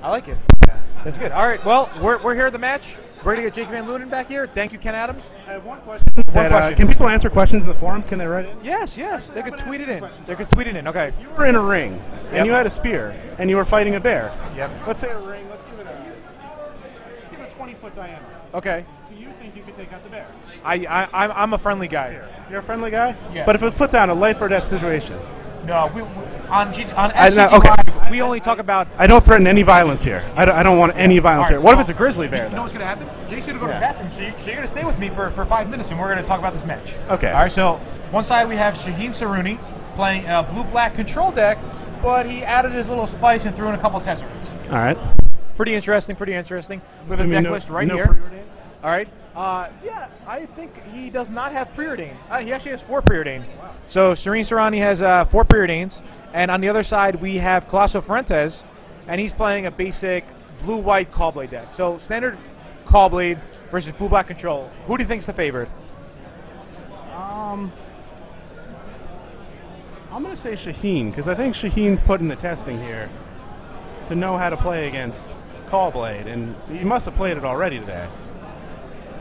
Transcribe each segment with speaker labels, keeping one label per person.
Speaker 1: I like it. That's good. All right, well, we're here at the match. We're going to get Jake Van Lunen back here. Thank you, Ken Adams.
Speaker 2: I have one question. Can people answer questions in the forums? Can they write it?
Speaker 1: Yes. They could tweet it in. They could tweet it in. Okay.
Speaker 2: If you were in a ring and you had a spear and you were fighting a bear.
Speaker 1: Yep.
Speaker 2: Let's say a ring. Let's give it a 20-foot diameter.
Speaker 1: Okay.
Speaker 2: Do you think you could take out the bear?
Speaker 1: I'm a friendly guy.
Speaker 2: You're a friendly guy?
Speaker 1: Yeah.
Speaker 2: But if it was put down a life or death situation.
Speaker 1: No, on SCGNC, we only talk about.
Speaker 2: I don't threaten any violence here. I don't want any violence here. What if it's a grizzly bear?
Speaker 1: You know what's going to happen? Jake's going to go to the bathroom, so you're going to stay with me for 5 minutes, and we're going to talk about this match.
Speaker 2: Okay.
Speaker 1: All right. So one side we have Shaheen Soorani playing a blue-black control deck, but he added his little spice and threw in a couple of Tezzarets.
Speaker 2: All right.
Speaker 1: Pretty interesting. With a deck list right here.
Speaker 2: Preordains?
Speaker 1: All right. Yeah, I think he does not have preordain. He actually has 4 preordain. Wow. So Soorani has 4 preordains, and on the other side we have Calosso Fuentes, and he's playing a basic blue-white Callblade deck. So standard Callblade versus blue-black control. Who do you think's the favorite?
Speaker 2: I'm going to say Shaheen, because I think Shaheen's put in the testing here to know how to play against Callblade, and he must have played it already today.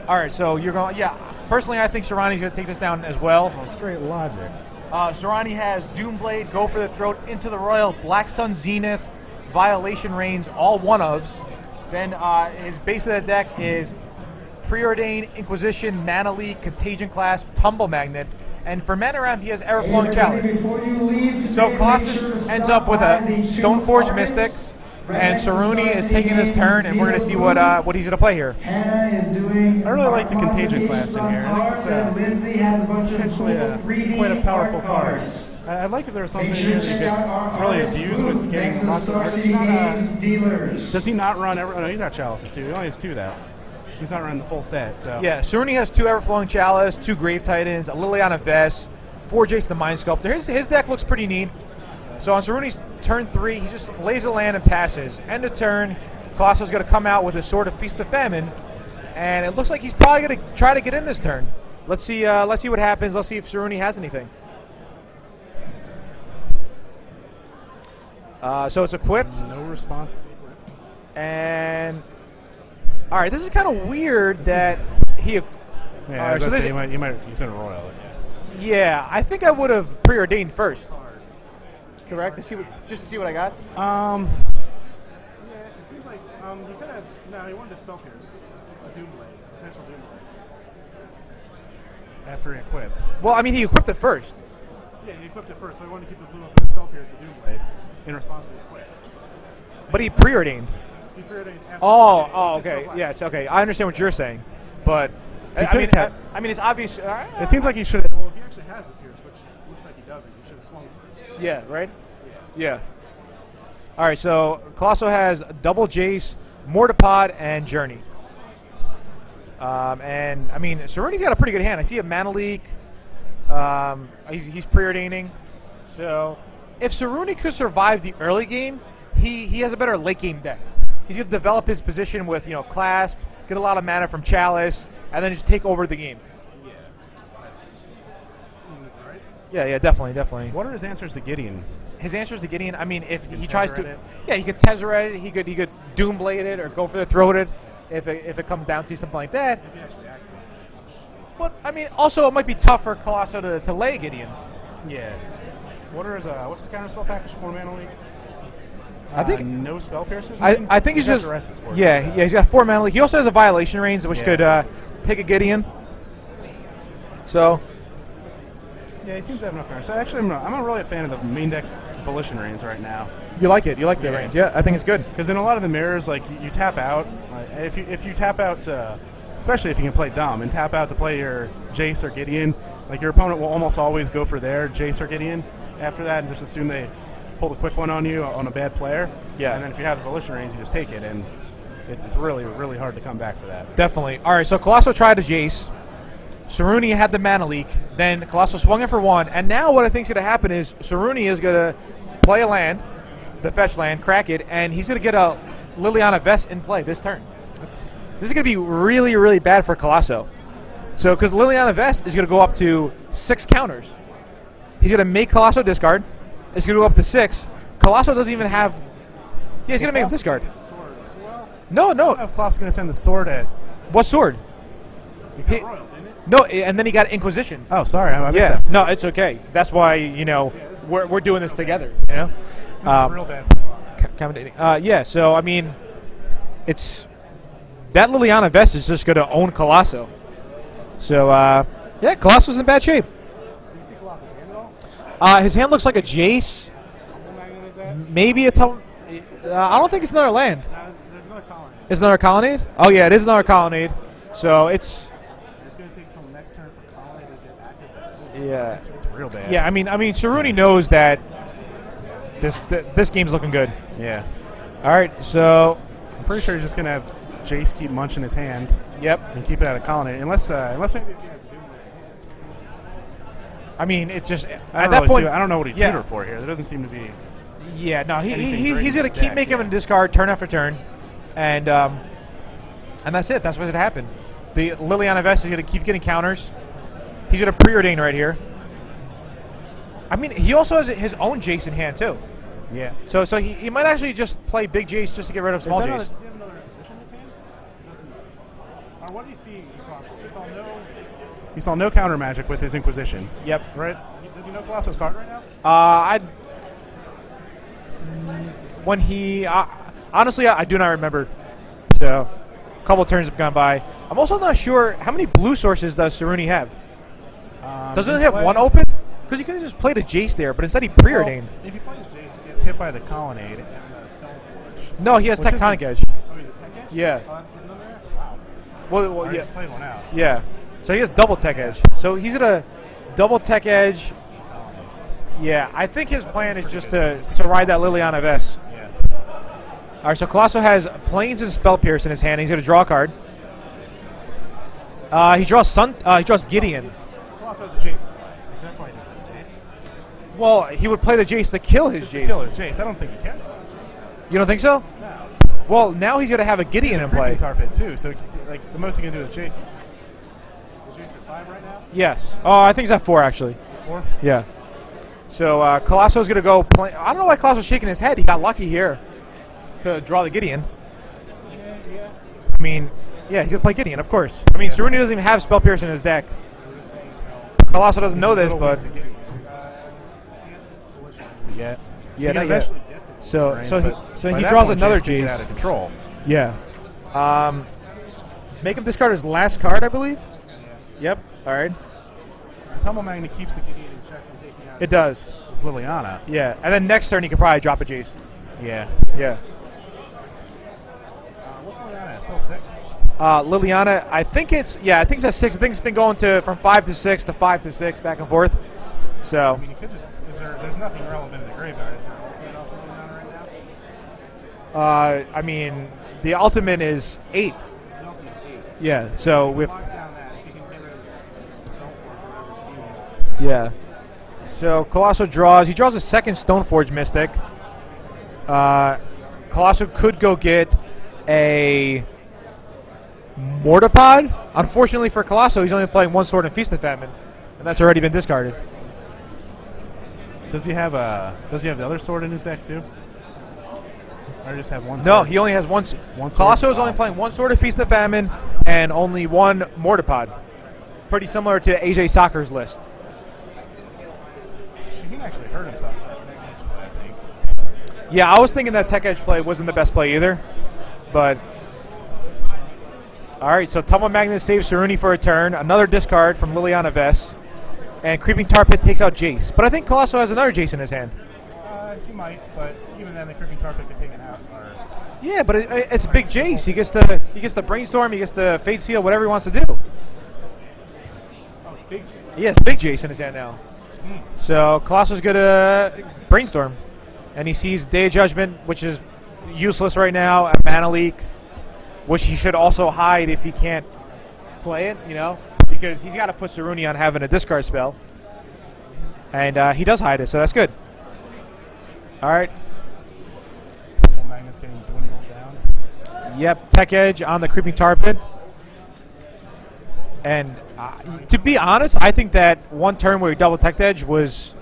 Speaker 1: All right, so you're going. Yeah, personally, I think Soorani's going to take this down as well.
Speaker 2: Straight logic.
Speaker 1: Soorani has Doomblade, Go for the Throat, Into the Royal, Black Sun Zenith, Violation Reigns, all one-ofs. Then his base of the deck is Preordain, Inquisition, Mana Leak, Contagion Clasp, Tumble Magnet, and for Mana Ramp he has Everflowing Chalice. So Colossus ends up with a Stoneforge Mystic, and Soorani is taking his turn, and we're going to see what he's going to play here.
Speaker 2: I really like the Contagion class in here. I think it's potentially quite a powerful card. I'd like if there was something here that you could really abuse with getting lots of art. Does he not run no, he's got Chalices too. He only has 2 though. He's not running the full set. So
Speaker 1: yeah, Soorani has 2 Everflowing Chalice, 2 Grave Titans, a Liliana Vest, 4 Jace the Mind Sculptor. His deck looks pretty neat. So on Soorani's turn 3, he just lays a land and passes. End of turn, Colosso's going to come out with a Sword of Feast of Famine, and it looks like he's probably going to try to get in this turn. Let's see what happens. Let's see if Soorani has anything. So it's equipped.
Speaker 2: No response.
Speaker 1: And all right, this is kind of weird that he.
Speaker 2: Yeah, so he's going to royal it.
Speaker 1: Yeah, I think I would have preordained first. Correct? Just to see what I got?
Speaker 2: Yeah, it seems like you could have. No, you wanted to spell pierce. A Doomblade. Potential Doomblade. After he equipped.
Speaker 1: Well, I mean, he equipped it first.
Speaker 2: Yeah, he equipped it first, so he wanted to keep the blue up and spell pierce the Doomblade in response to the equip.
Speaker 1: But he preordained.
Speaker 2: He preordained after.
Speaker 1: Oh, okay. Yes, okay. I understand what you're saying. But, I mean, it's obvious.
Speaker 2: It seems like he should have. Well, if he actually has the pierce, which looks like he doesn't, he should have swung first.
Speaker 1: Yeah, right? Yeah. All right, so Calosso has double Jace, Mortipod, and Journey. And, I mean, Soorani's got a pretty good hand. I see a Mana Leak. He's preordaining. So, if Soorani could survive the early game, he has a better late game deck. He's going to develop his position with, Clasp, get a lot of mana from Chalice, and then just take over the game. Yeah, definitely.
Speaker 2: What are his answers to Gideon?
Speaker 1: His answers to Gideon, I mean, if he tries to, he could Tezzeret it, he could Doomblade it, or Go for the Throat it, if it comes down to something like that.
Speaker 2: If he actually activates.
Speaker 1: But I mean, also it might be tough for Calosso to lay Gideon.
Speaker 2: Yeah. What are his what's his counter spell package for Mana Leak?
Speaker 1: I think
Speaker 2: no spell pierces.
Speaker 1: I think he's just he's got 4 Mana Leak. He also has a Violation Range, which could take a Gideon. So.
Speaker 2: Yeah, he seems to have enough range. So actually, I'm really a fan of the main deck Volition Reigns right now.
Speaker 1: You like it? You like the range? Yeah, I think it's good.
Speaker 2: Because in a lot of the mirrors, like you tap out. If you tap out, especially if you can play dumb and tap out to play your Jace or Gideon, like your opponent will almost always go for their Jace or Gideon after that, and just assume they pulled a quick one on you on a bad player.
Speaker 1: Yeah.
Speaker 2: And then if you have the Volition Reigns, you just take it, and it's really, really hard to come back for that.
Speaker 1: Definitely. All right, so Calosso tried a Jace. Soorani had the Mana Leak. Then Calosso swung it for 1. And now what I think is going to happen is Soorani is going to play a land, the fetch land, crack it, and he's going to get a Liliana Vest in play this turn. This is going to be really, really bad for Calosso. So, because Liliana Vest is going to go up to 6 counters. He's going to make Calosso discard. It's going to go up to 6. Calosso doesn't even have... Yeah, he's going to make him discard.
Speaker 2: No.
Speaker 1: No.
Speaker 2: I don't know if Calosso is going to send the sword at...
Speaker 1: What sword?
Speaker 2: Royal, didn't it?
Speaker 1: No, and then he got Inquisition.
Speaker 2: Oh, sorry. I missed that.
Speaker 1: No, it's okay. That's why, you know, we're doing this together, you know?
Speaker 2: This is real bad for Calosso.
Speaker 1: Accommodating. Yeah, so, I mean, it's... That Liliana Vest is just going to own Calosso. So, yeah, Colosso's in bad shape.
Speaker 2: Do you see Colosso's hand at all?
Speaker 1: His hand looks like a Jace. Maybe a Tumble... I don't think it's another land.
Speaker 2: There's another colonnade.
Speaker 1: Is another colonnade? Oh, yeah, it is another colonnade. So, it's...
Speaker 2: It's going to take until next turn for colonnade to get active.
Speaker 1: Yeah.
Speaker 2: It's real bad.
Speaker 1: Yeah, I mean, Soorani knows that this game's looking good.
Speaker 2: Yeah.
Speaker 1: All right, so...
Speaker 2: I'm pretty sure he's just going to have Jace keep munching his hand.
Speaker 1: Yep.
Speaker 2: And keep it out of colonnade. Unless maybe if he has a Doom Blade.
Speaker 1: I mean, it just...
Speaker 2: I don't know what he tutored for here. There doesn't seem to be...
Speaker 1: Yeah, no, he's
Speaker 2: going
Speaker 1: going to keep making him discard turn after turn. And that's it. That's what's going to happen. The Liliana Vest is going to keep getting counters. He's going to preordain right here. I mean, he also has his own Jace in hand, too.
Speaker 2: Yeah.
Speaker 1: So he might actually just play big Jace just to get rid of small Jace.
Speaker 2: Does he have another position in his hand? Or what do you see? He saw no counter magic with his Inquisition.
Speaker 1: Yep.
Speaker 2: Right? Does he know Colosso's card right now?
Speaker 1: Honestly, I do not remember. So, a couple turns have gone by. I'm also not sure how many blue sources does Soorani have. Doesn't he have one open? Because he could have just played a Jace there, but instead he preordained.
Speaker 2: Well, if he plays Jace, he gets hit by the Colonnade and the Stoneforge.
Speaker 1: No, he has Tectonic Edge.
Speaker 2: Oh, he's a Tech Edge?
Speaker 1: Yeah.
Speaker 2: Oh, that's hidden there? Wow.
Speaker 1: Well,
Speaker 2: I
Speaker 1: yeah.
Speaker 2: just played one out.
Speaker 1: Yeah. So he has double Tech Edge. So he's gonna double Tech Edge. Yeah, I think his plan is just to ride that Liliana Vest.
Speaker 2: Yeah.
Speaker 1: All right, so Calosso has Plains and Spell Pierce in his hand. He's gonna draw a card. He draws Gideon.
Speaker 2: Calosso has a Jace. That's why he didn't play Jace.
Speaker 1: Well, he would play the Jace to kill his Jace.
Speaker 2: Kill his Jace. I don't think he can.
Speaker 1: You don't think so?
Speaker 2: No.
Speaker 1: Well, now he's gonna have a Gideon in play.
Speaker 2: Tar Pit too. So like the most he can do is Jace. Is Jace at 5 right now?
Speaker 1: Yes. Oh, I think he's at 4 actually.
Speaker 2: 4?
Speaker 1: Yeah. So Colosso's gonna go play. I don't know why Colosso's shaking his head. He got lucky here to draw the Gideon.
Speaker 2: Yeah.
Speaker 1: I mean, yeah, he's gonna play Gideon, of course. I mean, Soorani doesn't even have Spell Pierce in his deck. Calosso doesn't know this, but yeah, not yet. So he draws another Jace.
Speaker 2: Out of control.
Speaker 1: Yeah. Make him discard his last card, I believe. Yep. All right.
Speaker 2: The Tumble Magnet keeps the Gideon in check from taking out.
Speaker 1: It does.
Speaker 2: It's Liliana.
Speaker 1: Yeah, and then next turn he could probably drop a Jace.
Speaker 2: Yeah.
Speaker 1: Yeah.
Speaker 2: What's Liliana? Still at 6?
Speaker 1: Liliana, I think it's at 6. I think it's been going from 5 to 6 to 5 to 6 back and forth. So.
Speaker 2: I mean, you could just. There's nothing relevant in the graveyard. Is there ultimate off Liliana right now?
Speaker 1: I mean, the ultimate is 8.
Speaker 2: The ultimate's 8.
Speaker 1: Yeah. So with.
Speaker 2: Lock down that. If you can get rid of Stoneforge, whatever you want.
Speaker 1: Yeah. So Calosso draws. He draws a second Stoneforge Mystic. Calosso could go get a Mortipod. Unfortunately for Calosso, he's only playing one sword in Feast of Famine, and that's already been discarded.
Speaker 2: Does he have the other sword in his deck too? Or just have one sword?
Speaker 1: No, he only has one Calosso is only playing one sword of Feast of Famine and only one Mortipod. Pretty similar to AJ Soccer's list.
Speaker 2: Shaheen actually hurt himself with that Tech Edge play, I think.
Speaker 1: Yeah, I was thinking that Tech Edge play wasn't the best play either, but all right. So Tumble Magnet saves Soorani for a turn. Another discard from Liliana Vest, and Creeping Tar Pit takes out Jace. But I think Calosso has another Jace in his hand.
Speaker 2: He might, but even then, the Creeping Tar Pit could take it out.
Speaker 1: Yeah, but it's big Jace. He gets the Brainstorm. He gets the Fate Seal. Whatever he wants to do.
Speaker 2: Oh, it's big Jace.
Speaker 1: Yeah, it's big Jace in his hand now. So Colosso's gonna Brainstorm, and he sees Day of Judgment, which is useless right now, a Mana Leak, which he should also hide if he can't play it, because he's got to put Soorani on having a discard spell, and he does hide it, so that's good. All right.
Speaker 2: Magnet's getting dwindled down.
Speaker 1: Yep, Tech Edge on the Creeping Tar Pit. And to be honest, I think that one turn where he double Tech Edge was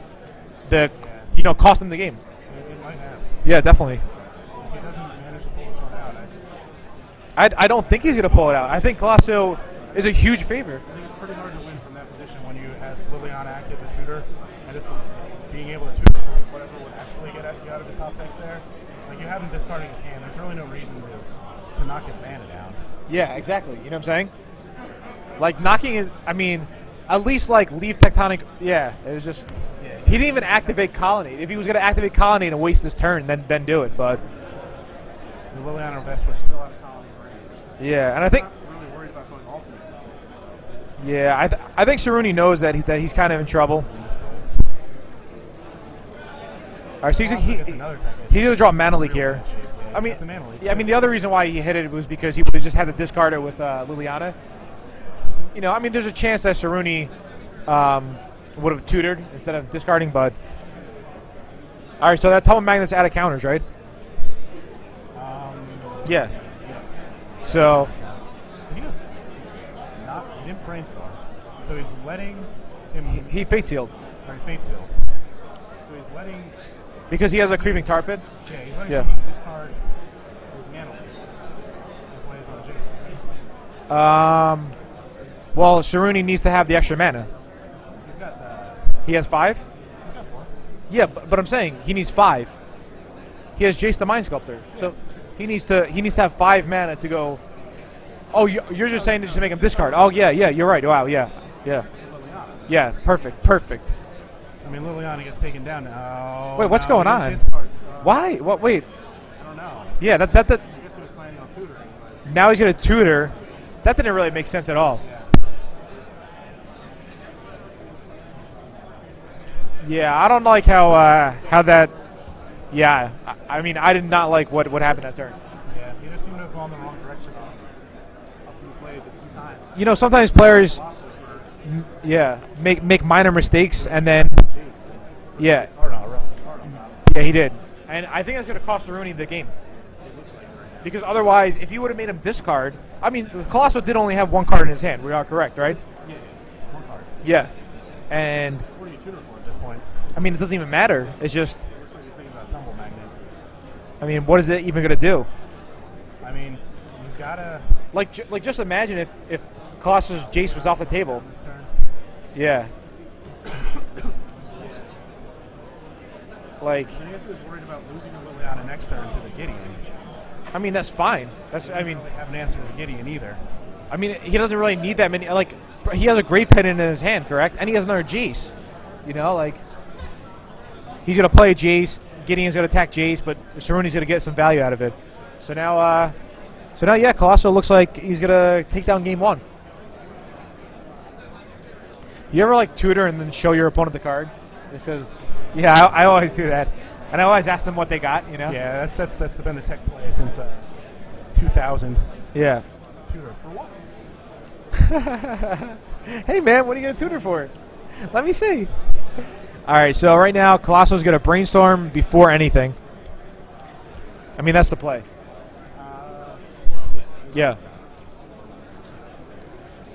Speaker 1: cost him the game.
Speaker 2: It might have.
Speaker 1: Yeah, definitely.
Speaker 2: If he doesn't
Speaker 1: I don't think he's going to pull it out. I think Calosso is a huge favorite.
Speaker 2: I think it's pretty hard to win from that position when you have Liliana active the tutor, and just being able to tutor for whatever would actually get you out of his top decks there. Like, you have him discarding his hand. There's really no reason to knock his mana down.
Speaker 1: Yeah, exactly. You know what I'm saying? Like, knocking his, I mean, at least, like, leave Tectonic. Yeah, it was just,
Speaker 2: Yeah,
Speaker 1: he didn't even activate Colonnade. If he was going to activate Colonnade and waste his turn, then do it, but.
Speaker 2: The Liliana Vest was still out of Colonnade range.
Speaker 1: Yeah, and I think.
Speaker 2: I'm not really worried about going alternate.
Speaker 1: Yeah, I think Soorani knows that he's kind of in trouble. All right, so he's going to draw Mana Leak here. I mean, the other reason why he hit it was because he would have just had to discard it with Liliana. You know, I mean, there's a chance that Soorani would have tutored instead of discarding, but. All right, so that Tumble Magnet's out of counters, right? Yeah.
Speaker 2: Yes.
Speaker 1: So.
Speaker 2: He didn't brainstorm. So he's letting him.
Speaker 1: He Fate Sealed.
Speaker 2: Or he Fate Sealed. So he's letting.
Speaker 1: Because he has a Creeping Tar Pit?
Speaker 2: Yeah, he's letting Shaheen discard with Mana Leak. He plays on Jason.
Speaker 1: Well, Soorani needs to have the extra mana.
Speaker 2: He's got
Speaker 1: He has 5?
Speaker 2: He's got 4.
Speaker 1: Yeah, but I'm saying he needs 5. He has Jace the Mind Sculptor. So he needs to have 5 mana to go. Oh, you're just saying just to make him discard. Oh, yeah, you're right. Wow, yeah. Yeah, perfect.
Speaker 2: I mean, Liliana gets taken down now.
Speaker 1: Wait, what's going on? Why? What? Wait.
Speaker 2: I don't know.
Speaker 1: Yeah, that.
Speaker 2: I guess he was planning on tutoring. But
Speaker 1: Now he's gonna tutor. That didn't really make sense at all. Yeah, I don't like how that. Yeah, I mean, I did not like what happened that turn.
Speaker 2: Yeah, he just seemed to have gone the wrong direction up from the plays at 2 times.
Speaker 1: You know, sometimes players, make minor mistakes and then. Yeah. Yeah, he did. And I think that's going to cost Soorani the game. Because otherwise, if you would have made him discard, I mean, Calosso did only have 1 card in his hand. We are correct, right?
Speaker 2: Yeah, 1 card.
Speaker 1: Yeah. And.
Speaker 2: What are you tutor for at this point?
Speaker 1: I mean, it doesn't even matter. It's just.
Speaker 2: Looks like he's thinking about Tumble Magnet.
Speaker 1: I mean, what is it even going to do?
Speaker 2: I mean, he's got to.
Speaker 1: Like, just imagine if Colossus' Jace was off the table.
Speaker 2: This turn.
Speaker 1: Yeah. Like.
Speaker 2: I guess he was worried about losing the Liliana next turn to the Gideon.
Speaker 1: I mean, that's fine. That's.
Speaker 2: He doesn't really have an answer to the Gideon either.
Speaker 1: I mean, he doesn't really need that many. Like, he has a Grave Titan in his hand, correct? And he has another Jace. You know, like. He's gonna play Jace. Gideon's gonna attack Jace, but Soorani's gonna get some value out of it. So now, yeah, Calosso looks like he's gonna take down game 1. You ever like tutor and then show your opponent the card? Because, yeah, I always do that, and I always ask them what they got. You know?
Speaker 2: Yeah, that's been the tech play since 2000.
Speaker 1: Yeah.
Speaker 2: Tutor for what?
Speaker 1: Hey man, what are you gonna tutor for? Let me see. All right, so right now Colosso's gonna brainstorm before anything. I mean, that's the play. Yeah.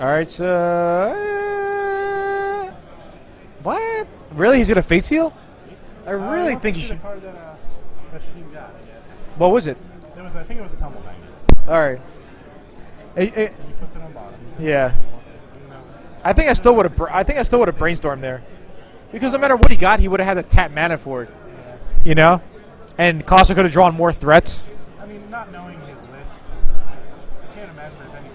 Speaker 1: All right, so what? Really? He's gonna Fate Seal? I really think he should.
Speaker 2: The card that Shaheen got, I guess.
Speaker 1: What was it?
Speaker 2: I think it was a Tumble Magnet.
Speaker 1: All right.
Speaker 2: He puts it on bottom.
Speaker 1: Yeah. I think I still would have brainstormed there, because no matter what he got, he would have had to tap mana for it.
Speaker 2: Yeah.
Speaker 1: You know, and Calosso could have drawn more threats.
Speaker 2: I mean, not knowing his list, I can't imagine there's any. He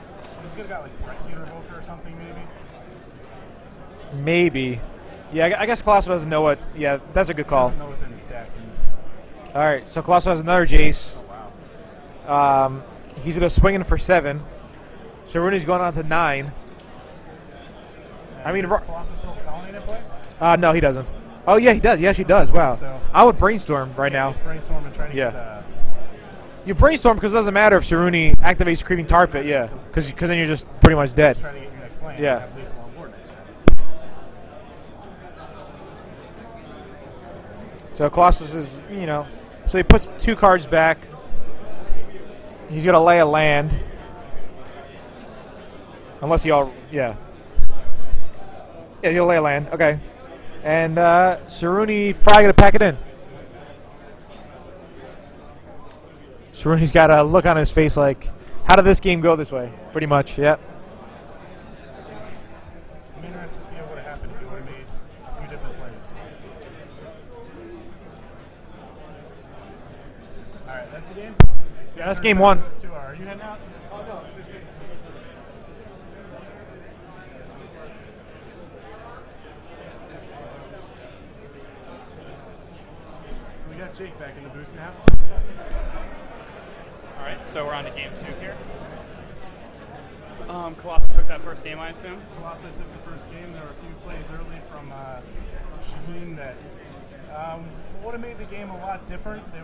Speaker 2: could have got like Phyrexian Revoker or something, maybe.
Speaker 1: Maybe. Yeah, I guess Calosso doesn't know what. Yeah, that's a good call.
Speaker 2: He doesn't know what's in his deck.
Speaker 1: All right, so Calosso has another Jace.
Speaker 2: Oh wow.
Speaker 1: He's gonna swing in for 7. Soorani's going on to 9. I mean,
Speaker 2: Colosso still Colonnade in play?
Speaker 1: No, he doesn't. Oh yeah, he does. He actually does. Wow.
Speaker 2: So,
Speaker 1: I would brainstorm right now.
Speaker 2: Just brainstorm and try to get.
Speaker 1: You brainstorm because it doesn't matter if Soorani activates Creeping Tar Pit. Yeah, because then you're just pretty much dead.
Speaker 2: Try to get your next land.
Speaker 1: Yeah.
Speaker 2: And have lethal on board next turn.
Speaker 1: So Colossus is, so he puts 2 cards back. He's gonna lay a land. Unless yeah, he'll lay a land. Okay. And Soorani probably going to pack it in. Soorani's got a look on his face like, how did this game go this way? Pretty much, yep.
Speaker 2: I'm interested to see what would have happened if you would have made a few different plays. All right, that's the game?
Speaker 1: Yeah, that's game 1.
Speaker 2: Are you heading out? Oh, no. We got Jake back in the booth now.
Speaker 3: All right, so we're on to game 2 here. Colosso took that first game, I assume?
Speaker 2: Calosso took the first game. There were a few plays early from Shaheen that would have made the game a lot different. They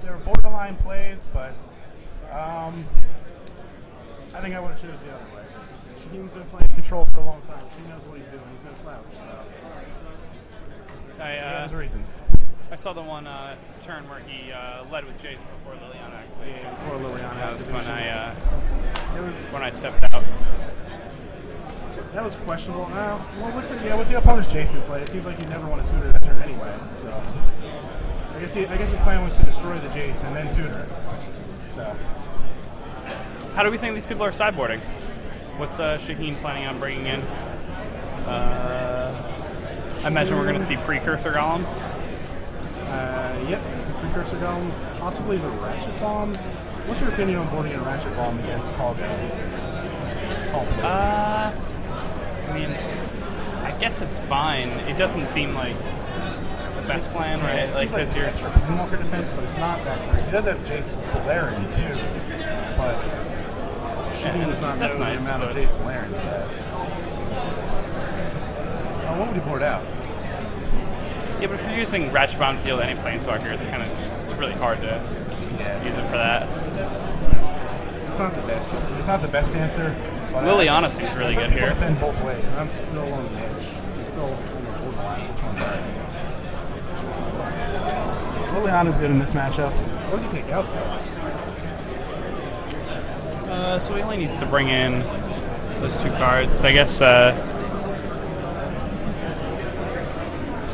Speaker 2: were borderline plays, but I think I would have chosen the other way. Shaheen's been playing control for a long time. He knows what he's doing. He's no slouch. So. He has reasons.
Speaker 3: I saw the one turn where he led with Jace before Liliana activation.
Speaker 2: Yeah, before Liliana.
Speaker 3: That was when I stepped out.
Speaker 2: That was questionable. Well, with the opponent's Jason play, it seems like you never want to tutor that turn anyway. So I guess his plan was to destroy the Jace and then tutor it. So
Speaker 3: How do we think these people are sideboarding? What's Shaheen planning on bringing in? I imagine we're going to see precursor golems.
Speaker 2: Yep, some precursor golems, possibly the ratchet bombs. What's your opinion on boarding a ratchet bomb against Call Play?
Speaker 3: I mean, I guess it's fine. It doesn't seem like the best plan, right?
Speaker 2: Like this year. Extra Pinwalker defense, but it's not that great. He does have Jace Valerian too, but Shaheen does not know the amount of Jace Valerian's has. What would he board out?
Speaker 3: Yeah, but if you're using Ratchet Bomb to deal to any Planeswalker, it's kind of it's really hard to use it for that.
Speaker 2: It's not the best. It's not the best answer.
Speaker 3: Liliana seems really good here.
Speaker 2: Defend both ways. I'm still on the edge. I'm still on the borderline. Which one's better? Liliana's good in this matchup. What does he take out though?
Speaker 3: So he only needs to bring in those 2 cards. I guess.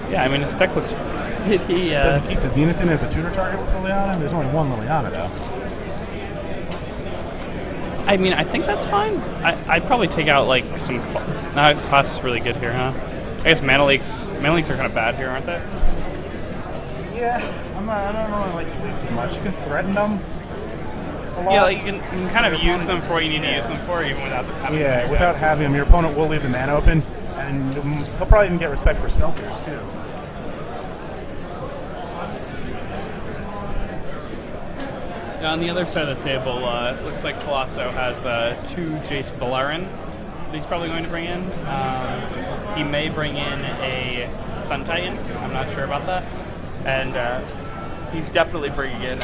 Speaker 3: Yeah, I mean, his deck looks pretty...
Speaker 2: Does he keep the Zenith in as a tutor target with Liliana? There's only one Liliana, though.
Speaker 3: I mean, I think that's fine. I'd probably take out, like, some... class is really good here, huh? I guess Mana Leaks are kind of bad here, aren't they?
Speaker 2: Yeah, I don't really like the leaks as much. You can threaten them a lot.
Speaker 3: Yeah, like you can kind of use them for what you need to use them for, even without having them.
Speaker 2: Without having them. Your opponent will leave the mana open, and he'll probably even get respect for spell pierce, too.
Speaker 3: On the other side of the table, it looks like Calosso has 2 Jace Valerian that he's probably going to bring in. He may bring in a Sun Titan. I'm not sure about that. And he's definitely bringing in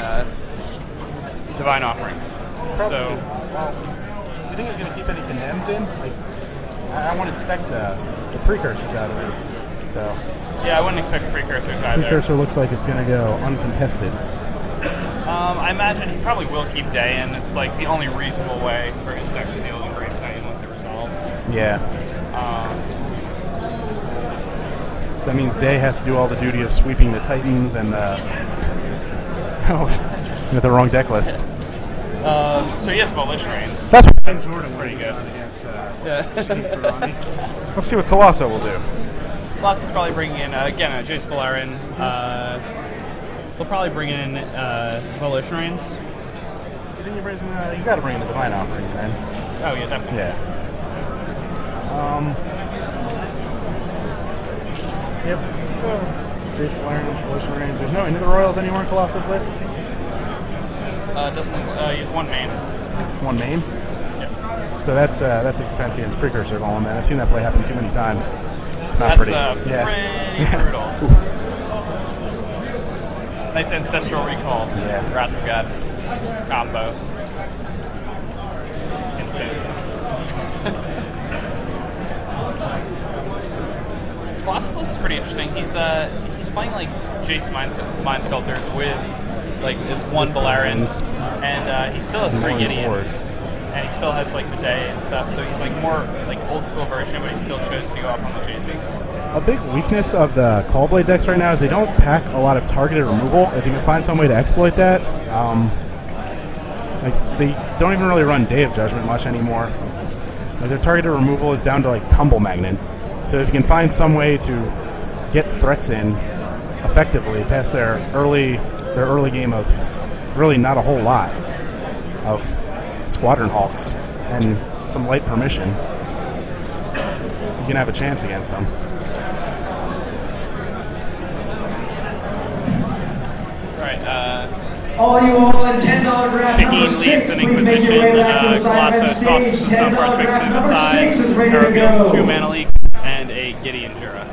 Speaker 3: Divine Offerings.
Speaker 2: Probably.
Speaker 3: So,
Speaker 2: do you think he's going to keep any condemns in? Like, I wouldn't expect the precursors out of it. So
Speaker 3: yeah, I wouldn't expect precursors either.
Speaker 2: Precursor looks like it's going to go uncontested.
Speaker 3: I imagine he probably will keep Day in. It's like the only reasonable way for his deck to deal with Great Titan once it resolves.
Speaker 2: Yeah. So that means Day has to do all the duty of sweeping the Titans and with the wrong deck list.
Speaker 3: So he has Volition Reigns.
Speaker 2: That's
Speaker 3: pretty good.
Speaker 2: Soorani. Let's see what Calosso will do.
Speaker 3: Colosso's probably bringing in, again, a Jace Valerian. He'll probably bring in Volition Reigns.
Speaker 2: He's got to bring in the Divine Offerings, then.
Speaker 3: Oh, yeah, definitely.
Speaker 2: Yeah. Yep. Jace Valerian, Volition Reigns. There's no Into the Royals anywhere in Colosso's list?
Speaker 3: Doesn't he has 1 main.
Speaker 2: 1 main?
Speaker 3: Yep.
Speaker 2: So that's his defense against Precursor Golem, man. I've seen that play happen too many times. It's not pretty.
Speaker 3: Pretty brutal. Nice Ancestral Recall.
Speaker 2: Yeah.
Speaker 3: Wrath of God combo. Instant. Colossus is pretty interesting. He's playing like Jace Mind Sculptors with like 1 Valerian, and he still has 3 Gideons, and he still has like the Day and stuff. So he's like more like old school version, but he still chose to go up on the Jaces.
Speaker 2: A big weakness of the Callblade decks right now is they don't pack a lot of targeted removal. If you can find some way to exploit that, Like, they don't even really run Day of Judgment much anymore. Like, their targeted removal is down to like Tumble Magnet. So if you can find some way to get threats in effectively past their early game of really not a whole lot of Squadron Hawks and some light permission, you can have a chance against them.
Speaker 4: All you all in $10 draft number
Speaker 3: Shaheen
Speaker 4: 6,
Speaker 3: leads the
Speaker 4: please make your way back to the side
Speaker 3: Calosso
Speaker 4: of the
Speaker 3: tosses
Speaker 4: stage.
Speaker 3: the
Speaker 4: $10
Speaker 3: Stoneforge mix to
Speaker 4: draft
Speaker 3: the
Speaker 4: number
Speaker 3: side.
Speaker 4: 6 is ready
Speaker 3: It
Speaker 4: to
Speaker 3: reveals
Speaker 4: go.
Speaker 3: 2 mana leaks and a Gideon Jura.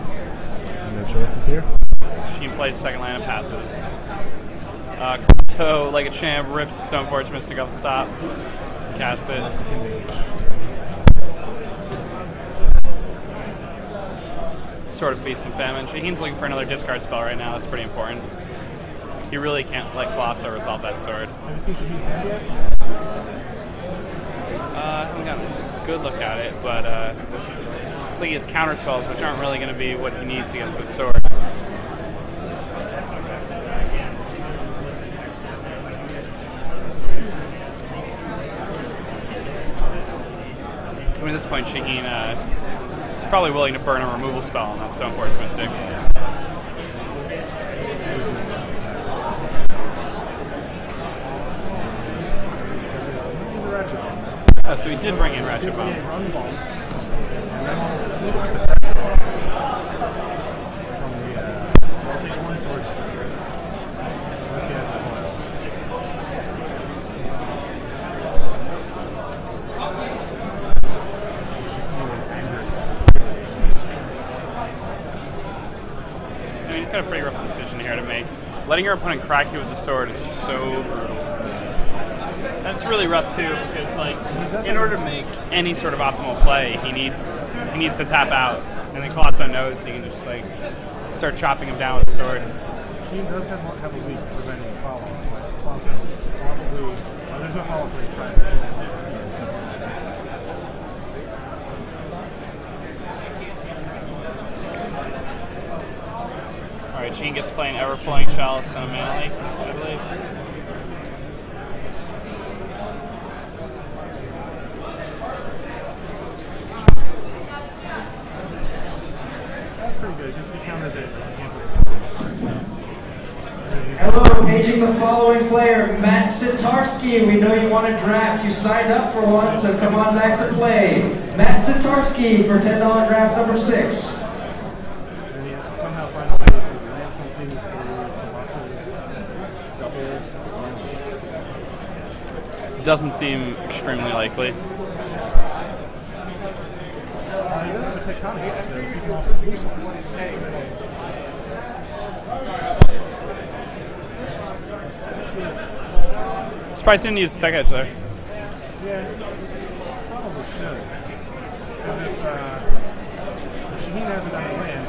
Speaker 2: No choices here.
Speaker 3: Shaheen plays second land and passes. Calosso, like a champ, rips Stoneforge Mystic off the top. Cast it. Sort of feast and famine. Shaheen's looking for another discard spell right now. That's pretty important. He really can't let Colosso resolve that sword.
Speaker 2: Have you seen Shaheen's hand yet?
Speaker 3: I haven't got a good look at it, but looks like he has counter spells, which aren't really going to be what he needs against this sword. I mean, at this point, Shaheen is probably willing to burn a removal spell on that Stoneforge Mystic. Oh, so he did bring in Ratchet Bomb. I mean, he's got a pretty rough decision here to make. Letting your opponent crack you with the sword is just so brutal. And it's really rough too, because like in order to make any sort of optimal play, he needs to tap out, and then Colosso knows he can just like start chopping him down with the sword.
Speaker 2: He does have a weak preventing the follow-up, but Colosso probably there's no follow-up where he's trying to do
Speaker 3: All right, Shaheen gets playing Everflowing Chalice and a Mana Leak, I believe.
Speaker 2: pretty good because if he counters it, he can't put something.
Speaker 4: Hello, paging the following player, Matt Sitarski. We know you want to draft. You signed up for one, so come on back to play. Matt Sitarski for $10 draft number 6.
Speaker 2: And he has to somehow find a way to land something through Colosso's double.
Speaker 3: Doesn't seem extremely likely.
Speaker 2: You don't have a tectonic edge, though. You can off the blue source.
Speaker 3: Surprised he didn't use Tech Edge there.
Speaker 2: Yeah, probably should. Because if Shaheen has another land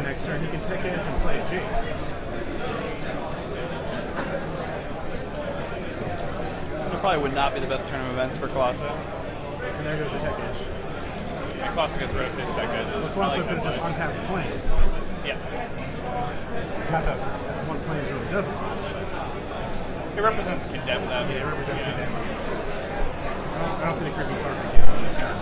Speaker 2: next turn, he can Tech Edge and play a Jace.
Speaker 3: It probably would not be the best turn of events for Calosso.
Speaker 2: And there goes the Tech Edge.
Speaker 3: Yeah, Calosso gets rid of his Tech Edge.
Speaker 2: But Colosso could have just untapped the planes.
Speaker 3: Yeah.
Speaker 2: Not that one plane really doesn't.
Speaker 3: It represents Condemn, though.
Speaker 2: Yeah, it represents Condemn. I don't see the creepy card for Condemn this turn.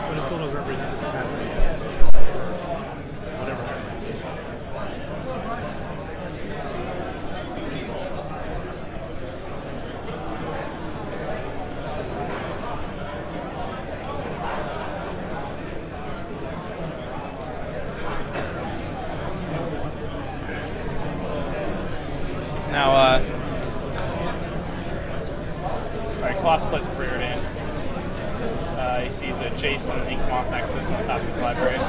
Speaker 2: But it still does represent that way, yes. Whatever turn that is.
Speaker 3: Now, alright, Colosso plays Preordain. He sees a Jason Inkmoth Nexus on top of his library.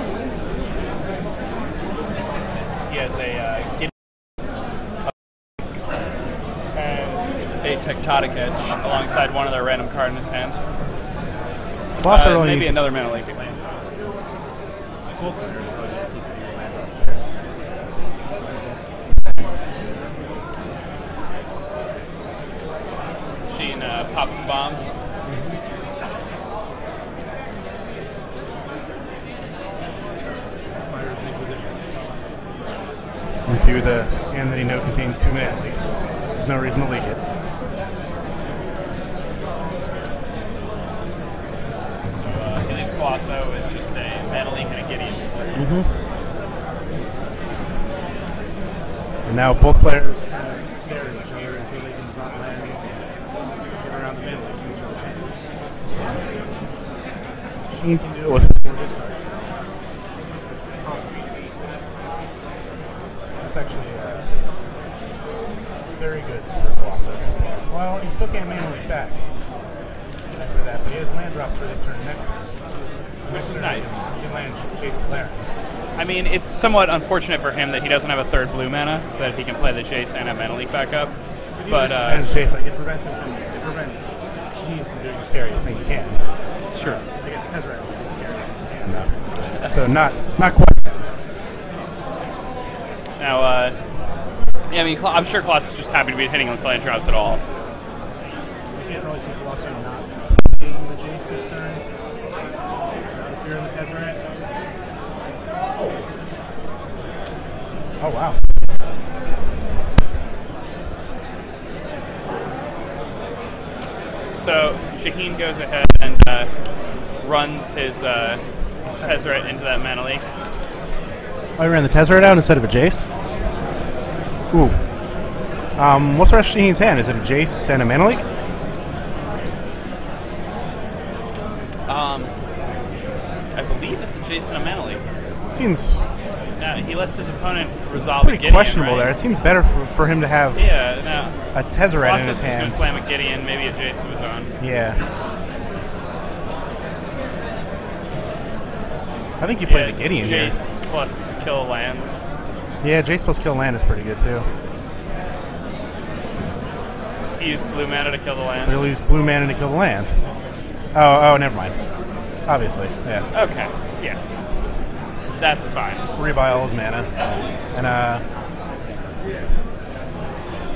Speaker 3: He has a Gideon and a Tectonic Edge alongside one other random card in his hand.
Speaker 2: Colosso really
Speaker 3: maybe
Speaker 2: needs
Speaker 3: another Mana Leak land.
Speaker 2: both players really need to keep the land up there.
Speaker 3: Shaheen pops the bomb.
Speaker 2: Fires make this into the hand that he knows contains 2 mana leaks. There's no reason to leak it.
Speaker 3: So he leaves Colosso with just a mana leak and a Gideon.
Speaker 2: And now both players have stairs here until they can drop lands and get around the mana leaks and control hands. Shaheen can do it with 4 discards. That's actually very good for Calosso. Well, he still can't mana leak back after that, but he has land drops for this turn and next turn. So
Speaker 3: Which is nice.
Speaker 2: He can land Jace Valerian.
Speaker 3: I mean, it's somewhat unfortunate for him that he doesn't have a 3rd blue mana, so that he can play the Jace and have mana leak back up. But
Speaker 2: Jace, like, it prevents Shaheen from doing the scariest thing he can.
Speaker 3: it's true.
Speaker 2: I guess Tezzeret will do the scariest thing he can, though. So not quite.
Speaker 3: Now, yeah, I mean, I'm sure Colossus is just happy to be hitting on land drops at all.
Speaker 2: You can't really see Calosso not playing the Jace this turn. If you're in the Tezzeret. Oh, wow.
Speaker 3: So Shaheen goes ahead and runs his Tezzeret into that mana leak.
Speaker 2: Oh, he ran the Tezzeret out instead of a Jace? Ooh. What's the rest of Shaheen's hand? Is it a Jace and a mana leak?
Speaker 3: I believe it's a Jace and a mana leak.
Speaker 2: Seems
Speaker 3: He lets his opponent resolve
Speaker 2: pretty
Speaker 3: a Gideon,
Speaker 2: questionable
Speaker 3: right?
Speaker 2: there. It seems better for him to have
Speaker 3: Yeah, no.
Speaker 2: a Tezzeret in
Speaker 3: Colossus
Speaker 2: his
Speaker 3: is going to
Speaker 2: hands.
Speaker 3: slam a Gideon, maybe a Jace of his own.
Speaker 2: Yeah. I think you played the Gideon here.
Speaker 3: Jace plus kill land.
Speaker 2: Yeah, Jace plus kill land is pretty good too.
Speaker 3: He used blue mana to kill the land.
Speaker 2: He'll use blue mana to kill the land. Oh, never mind. Obviously, yeah.
Speaker 3: Okay, yeah. That's fine.
Speaker 2: Rebuy all his mana. And, I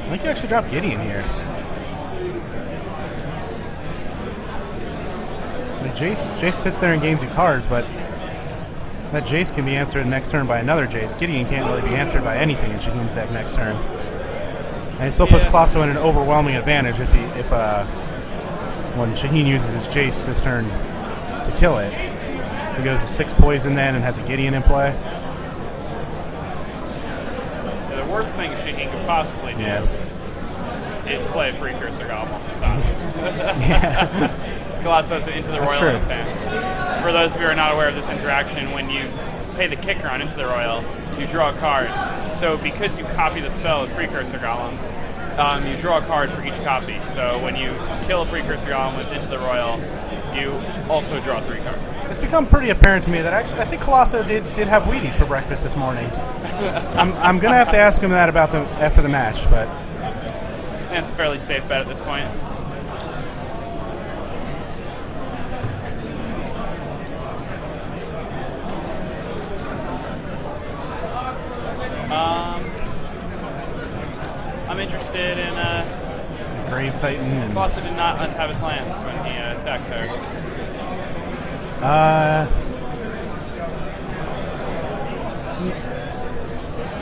Speaker 2: think you actually dropped Gideon here. I mean, Jace sits there and gains you cards, but that Jace can be answered next turn by another Jace. Gideon can't really be answered by anything in Shaheen's deck next turn. And he still puts Calosso in an overwhelming advantage if when Shaheen uses his Jace this turn to kill it. He goes to 6 poison then and has a Gideon in play.
Speaker 3: The worst thing Shaheen could possibly do is play a Precursor Goblin. Colosso's into the Royal in his hand. For those of you who are not aware of this interaction, when you pay the kicker on Into the Royal, you draw a card. So because you copy the spell with Precursor Golem, you draw a card for each copy. So when you kill a Precursor Golem with Into the Royal, you also draw 3 cards.
Speaker 2: It's become pretty apparent to me that actually I think Calosso did have Wheaties for breakfast this morning. I'm gonna have to ask him that about them after the match, but
Speaker 3: And it's a fairly safe bet at this point. I'm interested in
Speaker 2: Grave Titan and
Speaker 3: Calosso did not untap his lands when he attacked there.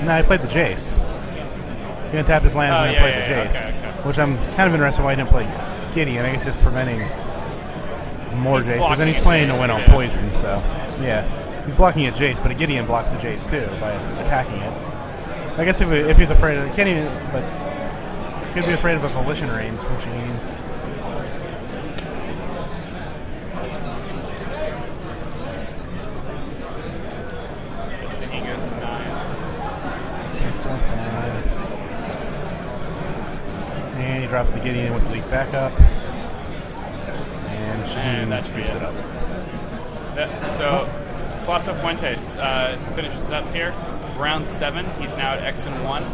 Speaker 2: No, he played the Jace. He untapped his lands and then played the Jace.
Speaker 3: Okay.
Speaker 2: Which I'm kind of interested why he didn't play Gideon. I guess just preventing more Jaces. And he's playing to win on poison, so yeah. He's blocking a Jace, but a Gideon blocks a Jace too by attacking it. I guess if he's afraid of it, he can't even, but he could be afraid of a Volition Reigns from Shaheen.
Speaker 3: Shaheen goes to 9.
Speaker 2: 4, 5. And he drops the Gideon with the leak backup. And Shaheen scoops it up.
Speaker 3: So, Calosso Fuentes finishes up here. Round 7, he's now at X and 1.